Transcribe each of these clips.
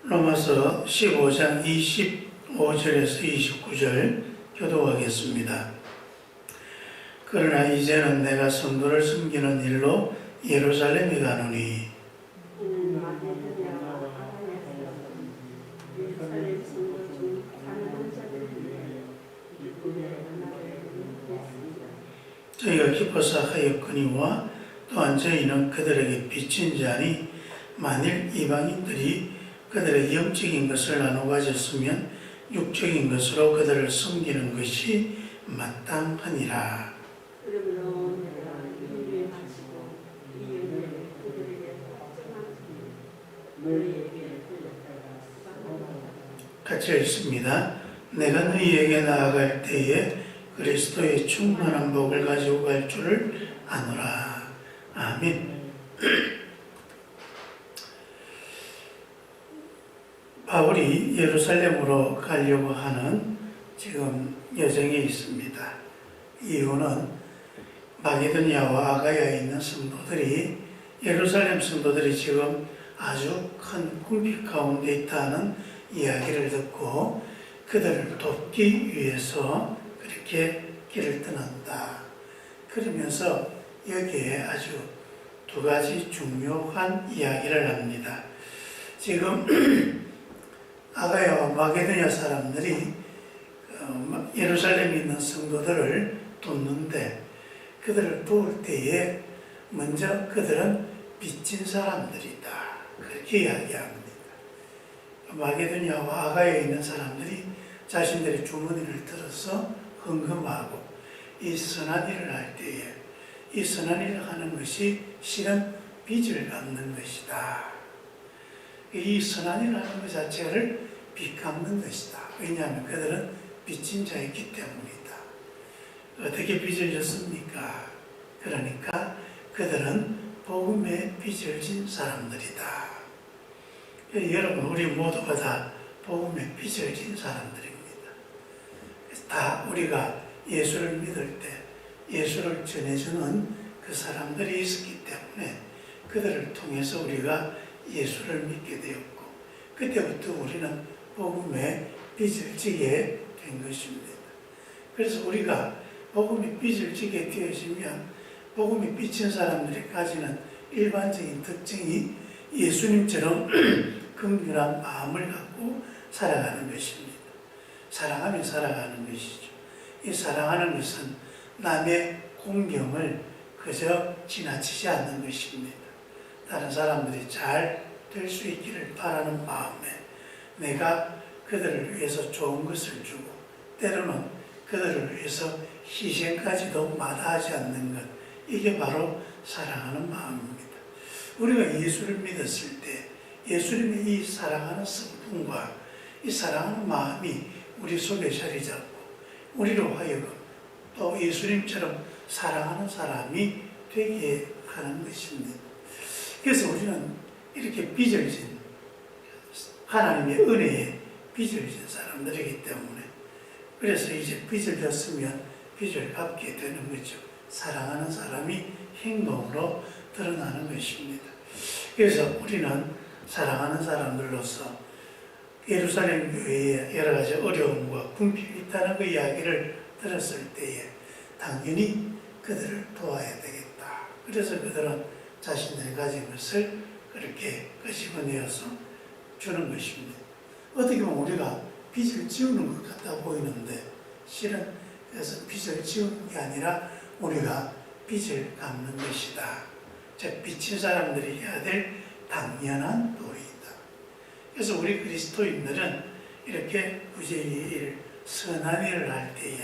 로마서 15장 25절에서 29절 교독하겠습니다. 그러나 이제는 내가 성도를 섬기는 일로 예루살렘에 가노니 저희가 기뻐서 하였거니와 또한 저희는 그들에게 비친 자니 만일 이방인들이 그들의 영적인 것을 나눠 가졌으면 육적인 것으로 그들을 섬기는 것이 마땅하니라. 같이 읽습니다. 내가 너희에게 나아갈 때에 그리스도의 충만한 복을 가지고 갈 줄을 아노라. 아멘. 바울이 예루살렘으로 가려고 하는 지금 여정에 있습니다. 이유는 마게도니아와 아가야에 있는 성도들이, 예루살렘 성도들이 지금 아주 큰 궁핍 가운데 있다는 이야기를 듣고 그들을 돕기 위해서 그렇게 길을 떠난다. 그러면서 여기에 아주 두 가지 중요한 이야기를 합니다. 지금 아가야와 마게도냐 사람들이 예루살렘에 있는 성도들을 돕는데, 그들을 도울 때에 먼저 그들은 빚진 사람들이다, 그렇게 이야기합니다. 마게도냐와 아가야에 있는 사람들이 자신들의 주머니를 들어서 헌금하고 이 선한 일을 할 때에, 이 선한 일을 하는 것이 실은 빚을 갚는 것이다. 이 선한 일을 하는 것 자체를 빚 갚는 것이다. 왜냐하면 그들은 빚진 자였기 때문이다. 어떻게 빚을 졌습니까? 그러니까 그들은 복음에 빚을 진 사람들이다. 여러분, 우리 모두가 다 복음에 빚을 진 사람들입니다. 다 우리가 예수를 믿을 때 예수를 전해주는 그 사람들이 있었기 때문에 그들을 통해서 우리가 예수를 믿게 되었고, 그때부터 우리는 복음에 빚을 지게 된 것입니다. 그래서 우리가 복음에 빚을 지게 되어지면, 복음에 빚진 사람들이 가지는 일반적인 특징이 예수님처럼 긍휼한 마음을 갖고 살아가는 것입니다. 사랑하며 살아가는 것이죠. 이 사랑하는 것은 남의 공경을 그저 지나치지 않는 것입니다. 다른 사람들이 잘 될 수 있기를 바라는 마음에 내가 그들을 위해서 좋은 것을 주고, 때로는 그들을 위해서 희생까지도 마다하지 않는 것, 이게 바로 사랑하는 마음입니다. 우리가 예수를 믿었을 때 예수님의 이 사랑하는 성품과 이 사랑하는 마음이 우리 속에 자리 잡고 우리로 하여금 또 예수님처럼 사랑하는 사람이 되게 하는 것입니다. 그래서 우리는 이렇게 빚을 진, 하나님의 은혜에 빚을 진 사람들이기 때문에, 그래서 이제 빚을 졌으면 빚을 갚게 되는 거죠. 사랑하는 사람이 행동으로 드러나는 것입니다. 그래서 우리는 사랑하는 사람들로서 예루살렘 교회에 여러 가지 어려움과 궁핍이 있다는 그 이야기를 들었을 때에 당연히 그들을 도와야 되겠다. 그래서 그들은 자신들이 가진 것을 그렇게 끄집어내어서 주는 것입니다. 어떻게 보면 우리가 빚을 지우는 것 같아 보이는데, 실은 그래서 빚을 지우는 게 아니라 우리가 빚을 갚는 것이다. 즉, 빚진 사람들이 해야 될 당연한 도리이다. 그래서 우리 그리스도인들은 이렇게 부재일 선한 일을 할 때에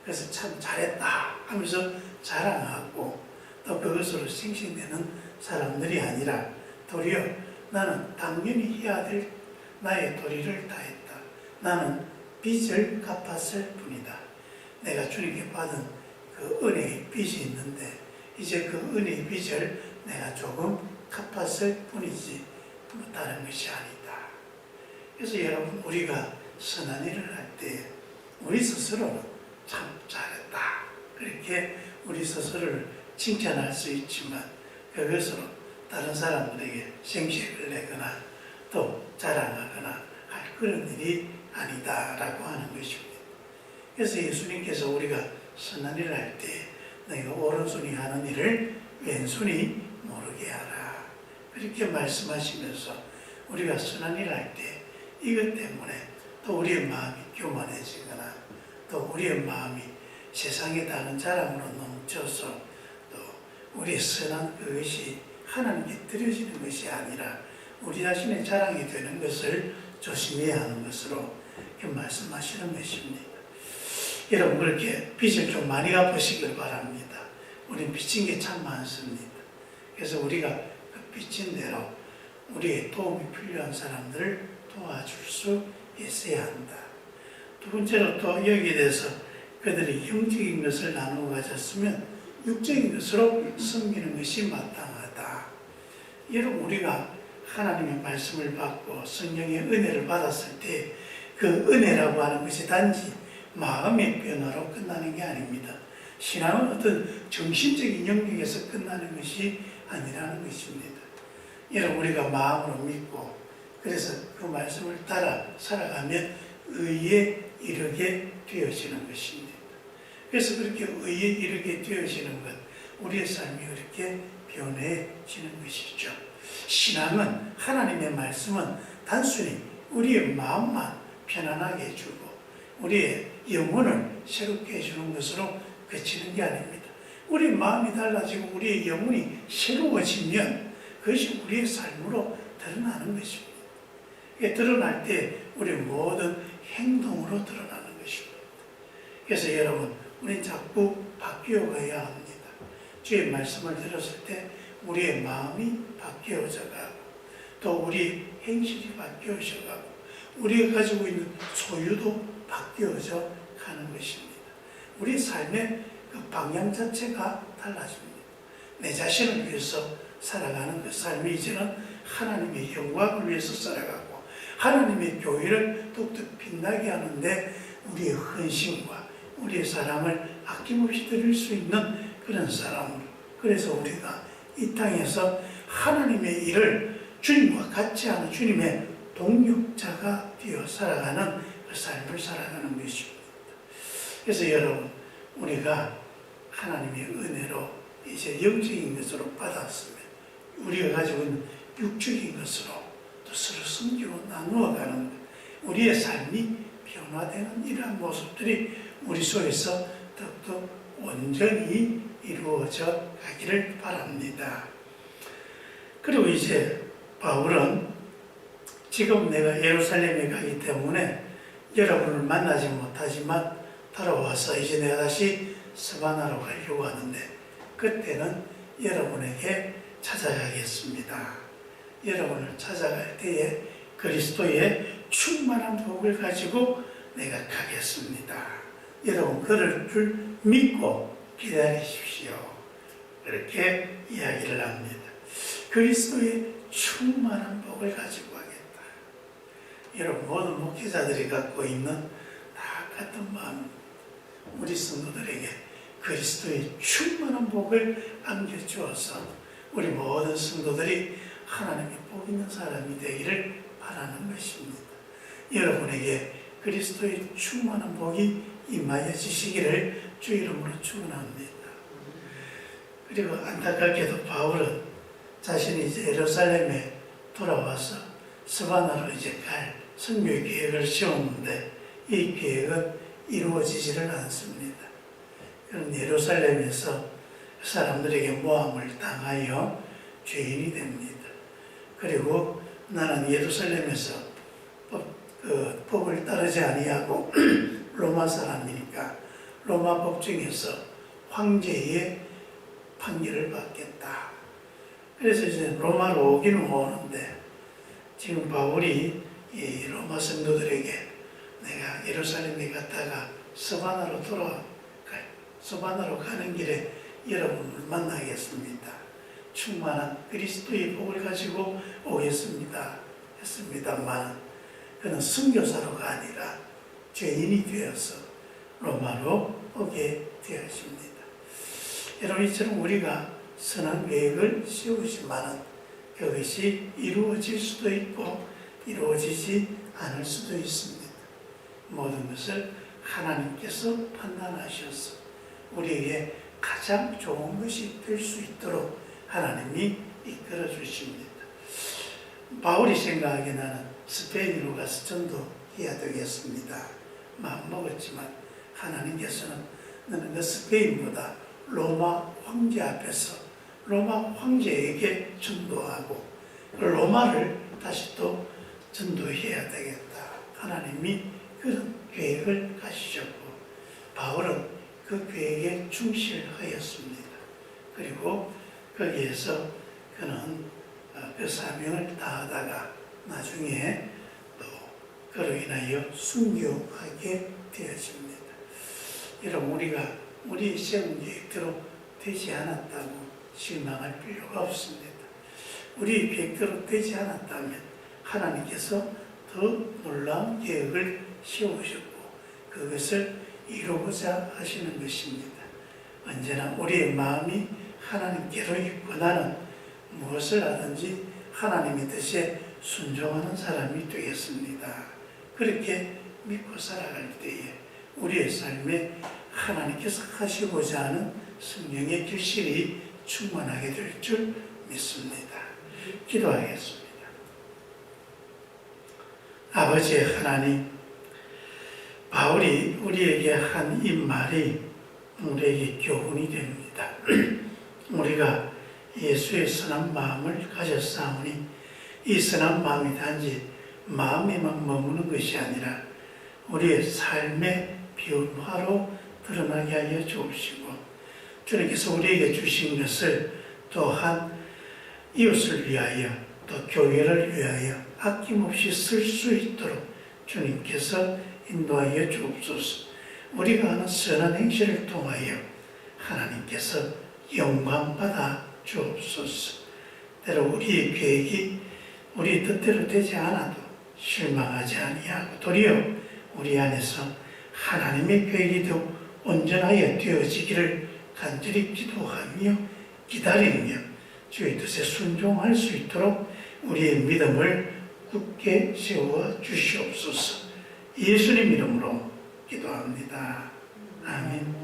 그래서 참 잘했다 하면서 자랑하고 또 그것으로 싱싱대는 사람들이 아니라, 도리어 나는 당연히 해야 될 나의 도리를 다했다. 나는 빚을 갚았을 뿐이다. 내가 주님께 받은 그 은혜의 빚이 있는데 이제 그 은혜의 빚을 내가 조금 갚았을 뿐이지 뭐 다른 것이 아니다. 그래서 여러분, 우리가 선한 일을 할 때 우리 스스로는 참 잘했다, 그렇게 우리 스스로를 칭찬할 수 있지만 그것으로 다른 사람들에게 생색을 내거나 또 자랑하거나 할 그런 일이 아니다라고 하는 것입니다. 그래서 예수님께서 우리가 선한 일을 할 때 너희가 오른손이 하는 일을 왼손이 모르게 하라, 그렇게 말씀하시면서 우리가 선한 일을 할 때 이것 때문에 또 우리의 마음이 교만해지거나 또 우리의 마음이 세상에 다른 자랑으로 넘쳐서 또 우리의 선한 그것이 하나님께 드려지는 것이 아니라 우리 자신의 자랑이 되는 것을 조심해야 하는 것으로 이렇게 말씀하시는 것입니다. 여러분, 그렇게 빚을 좀 많이 갚으시길 바랍니다. 우리는 빚진 게 참 많습니다. 그래서 우리가 그 빚진 대로 우리의 도움이 필요한 사람들을 도와줄 수 있어야 한다. 두 번째로 또 여기에 대해서 그들이 영적인 것을 나누어 가졌으면 육적인 것으로 섬기는 것이 마땅하다. 여러분, 우리가 하나님의 말씀을 받고 성령의 은혜를 받았을 때 그 은혜라고 하는 것이 단지 마음의 변화로 끝나는 게 아닙니다. 신앙은 어떤 정신적인 영역에서 끝나는 것이 아니라는 것입니다. 여러분, 우리가 마음으로 믿고 그래서 그 말씀을 따라 살아가면 의에 이르게 되어지는 것입니다. 그래서 그렇게 의에 이르게 되어지는 것, 우리의 삶이 그렇게 변해지는 것이죠. 신앙은, 하나님의 말씀은 단순히 우리의 마음만 편안하게 해주고 우리의 영혼을 새롭게 해주는 것으로 그치는 게 아닙니다. 우리의 마음이 달라지고 우리의 영혼이 새로워지면 그것이 우리의 삶으로 드러나는 것입니다. 드러날 때 우리의 모든 행동으로 드러나는 것입니다. 그래서 여러분, 우리는 자꾸 바뀌어 가야 합니다. 주의 말씀을 들었을 때 우리의 마음이 바뀌어져 가고 또 우리의 행실이 바뀌어져 가고 우리가 가지고 있는 소유도 바뀌어져 가는 것입니다. 우리 삶의 그 방향 자체가 달라집니다. 내 자신을 위해서 살아가는 그 삶이 이제는 하나님의 영광을 위해서 살아가고 하나님의 교회를 더욱더 빛나게 하는데 우리의 헌신과 우리의 사랑을 아낌없이 드릴 수 있는 그런 사람으로, 그래서 우리가 이 땅에서 하나님의 일을 주님과 같이 하는 주님의 동력자가 되어 살아가는 그 삶을 살아가는 것입니다. 그래서 여러분, 우리가 하나님의 은혜로 이제 영적인 것으로 받았으면 우리가 가지고 있는 육적인 것으로 또 서로 섬기고 나누어가는 것, 우리의 삶이 변화되는 이러한 모습들이 우리 속에서 더욱더 온전히 이루어져 가기를 바랍니다. 그리고 이제 바울은 지금 내가 예루살렘에 가기 때문에 여러분을 만나지 못하지만 돌아와서 이제 내가 다시 스바나로 가려고 하는데 그때는 여러분에게 찾아가겠습니다. 여러분을 찾아갈 때에 그리스도의 충만한 복을 가지고 내가 가겠습니다. 여러분, 그럴 줄 믿고 기다리십시오. 그렇게 이야기를 합니다. 그리스도의 충만한 복을 가지고 하겠다. 여러분, 모든 목회자들이 갖고 있는 다 같은 마음, 우리 성도들에게 그리스도의 충만한 복을 안겨주어서 우리 모든 성도들이 하나님의 복 있는 사람이 되기를 바라는 것입니다. 여러분에게 그리스도의 충만한 복이 임하여 지시기를 주 이름으로 축원합니다. 그리고 안타깝게도 바울은 자신이 이제 예루살렘에 돌아와서 스바나로 이제 갈 선교의 계획을 세웠는데 이 계획은 이루어지지를 않습니다. 그런 예루살렘에서 사람들에게 모함을 당하여 죄인이 됩니다. 그리고 나는 예루살렘에서 법을 따르지 아니하고 로마 사람이니까 로마 법정에서 황제의 판결을 받겠다. 그래서 이제 로마로 오기는 오는데 지금 바울이 이 로마 성도들에게 내가 예루살렘에 갔다가 스바나로 가는 길에 여러분을 만나겠습니다. 충만한 그리스도의 복을 가지고 오겠습니다. 했습니다만 그는 선교사로가 아니라 죄인이 되어서 로마로 오게 되었습니다. 여러분, 이처럼 우리가 선한 계획을 세우지만은 그것이 이루어질 수도 있고 이루어지지 않을 수도 있습니다. 모든 것을 하나님께서 판단하셔서 우리에게 가장 좋은 것이 될 수 있도록 하나님이 이끌어 주십니다. 바울이 생각하기에 나는 스페인으로 가서 전도해야 되겠습니다. 마음먹었지만 하나님께서는 너는 그 스페인보다 로마 황제 앞에서 로마 황제에게 전도하고 그 로마를 다시 또 전도해야 되겠다. 하나님이 그런 계획을 가지셨고 바울은 그 계획에 충실하였습니다. 그리고 거기에서 그는 그 사명을 다하다가 나중에 또 그로 인하여 순교하게 되어집니다. 여러분 우리가 우리 세운 계획대로 되지 않았다고 실망할 필요가 없습니다. 우리 계획대로 되지 않았다면 하나님께서 더 놀라운 계획을 세우셨고 그것을 이루고자 하시는 것입니다. 언제나 우리의 마음이 하나님께로 있고 나는 무엇을 하든지 하나님의 뜻에 순종하는 사람이 되겠습니다. 그렇게 믿고 살아갈 때에 우리의 삶에 하나님께서 하시고자 하는 성령의 결실이 충만하게 될 줄 믿습니다. 기도하겠습니다. 아버지 하나님, 바울이 우리에게 한 이 말이 우리에게 교훈이 됩니다. 우리가 예수의 선한 마음을 가졌사오니 이 선한 마음이 단지 마음에만 머무는 것이 아니라 우리의 삶의 변화로 드러나게 하여 주옵시고 주님께서 우리에게 주신 것을 또한 이웃을 위하여 또 교회를 위하여 아낌없이 쓸 수 있도록 주님께서 인도하여 주옵소서. 우리가 하는 선한 행실을 통하여 하나님께서 영광받아 주옵소서. 때로 우리의 계획이 우리 뜻대로 되지 않아도 실망하지 아니하고 도리어 우리 안에서 하나님의 계획이 더 온전하여 되어지기를 간절히 기도하며 기다리며 주의 뜻에 순종할 수 있도록 우리의 믿음을 굳게 세워 주시옵소서. 예수님 이름으로 기도합니다. 아멘.